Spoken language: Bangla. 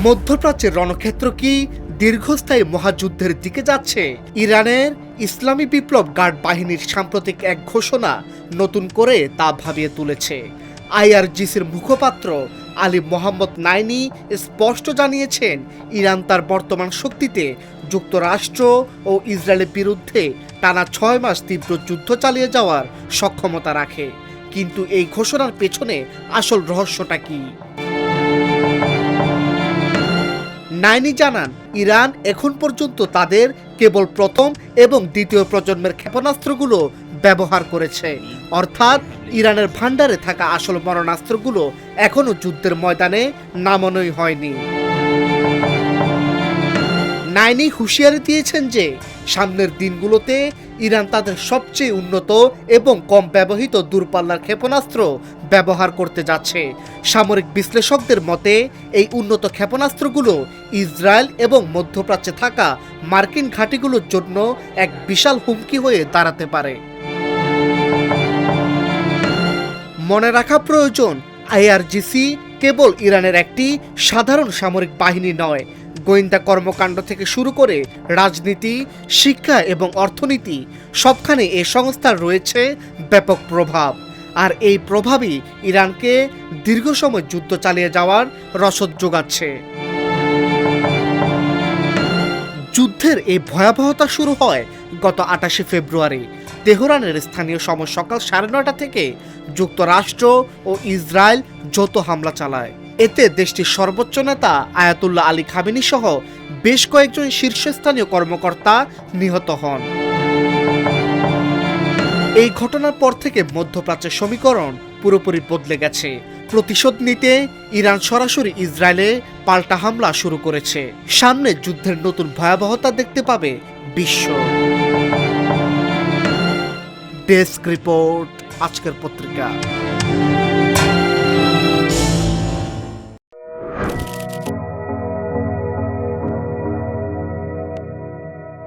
মধ্যপ্রাচ্যের রণক্ষেত্র কি দীর্ঘস্থায়ী মহাযুদ্ধের দিকে যাচ্ছে? ইরানের ইসলামী বিপ্লব গার্ড বাহিনীর সাম্প্রতিক এক ঘোষণা নতুন করে তা ভাবিয়ে তুলেছে। আইআরজিসির মুখপাত্র আলী মোহাম্মদ নাইনি স্পষ্ট জানিয়েছেন, ইরান তার বর্তমান শক্তিতে যুক্তরাষ্ট্র ও ইসরায়েলের বিরুদ্ধে টানা 6 মাস তীব্র যুদ্ধ চালিয়ে যাওয়ার সক্ষমতা রাখে। কিন্তু এই ঘোষণার পেছনে আসল রহস্যটা কি? নাইনি জানান, ইরান এখন পর্যন্ত তাদের কেবল প্রথম এবং দ্বিতীয় প্রজন্মের ক্ষেপণাস্ত্রগুলো ব্যবহার করেছে। অর্থাৎ ইরানের ভান্ডারে থাকা আসল মারণাস্ত্রগুলো এখনও যুদ্ধের ময়দানে নামানোই হয়নি। নাইনি হুঁশিয়ারি দিয়েছেন যে সামনের দিনগুলোতে ইরান তাদের সবচেয়ে উন্নত এবং কম ব্যবহৃত দূরপাল্লার ক্ষেপণাস্ত্র ব্যবহার করতে যাচ্ছে। সামরিক বিশ্লেষকদের মতে এই উন্নত ক্ষেপণাস্ত্রগুলো ইসরায়েল এবং মধ্যপ্রাচ্যে থাকা মার্কিন ঘাঁটিগুলোর জন্য এক বিশাল হুমকি হয়ে দাঁড়াতে পারে। মনে রাখা প্রয়োজন, আইআরজিসি কেবল ইরানের একটি সাধারণ সামরিক বাহিনী নয়। গোয়েন্দা কর্মকাণ্ড থেকে শুরু করে রাজনীতি, শিক্ষা এবং অর্থনীতি সবখানে এ সংস্থার রয়েছে ব্যাপক প্রভাব। আর এই প্রভাবই ইরানকে দীর্ঘ সময় যুদ্ধ চালিয়ে যাওয়ার রসদ যোগাচ্ছে। যুদ্ধের এই ভয়াবহতা শুরু হয় গত 28 ফেব্রুয়ারি। তেহরানের স্থানীয় সময় সকাল 9:30 থেকে যুক্তরাষ্ট্র ও ইসরায়েল যৌথ হামলা চালায়। এতে দেশটির সর্বোচ্চ নেতা আয়াতুল্লাহ আলী খামেনি সহ বেশ কয়েকজন শীর্ষস্থানীয় কর্মকর্তা নিহত হন। এই ঘটনার পর থেকে মধ্যপ্রাচ্যের সমীকরণ পুরোপুরি বদলে গেছে। প্রতিশোধ নিতে ইরান সরাসরি ইসরায়েলে পাল্টা হামলা শুরু করেছে। সামনে যুদ্ধের নতুন ভয়াবহতা দেখতে পাবে বিশ্ব। ডেস্ক রিপোর্ট, আজকের পত্রিকা।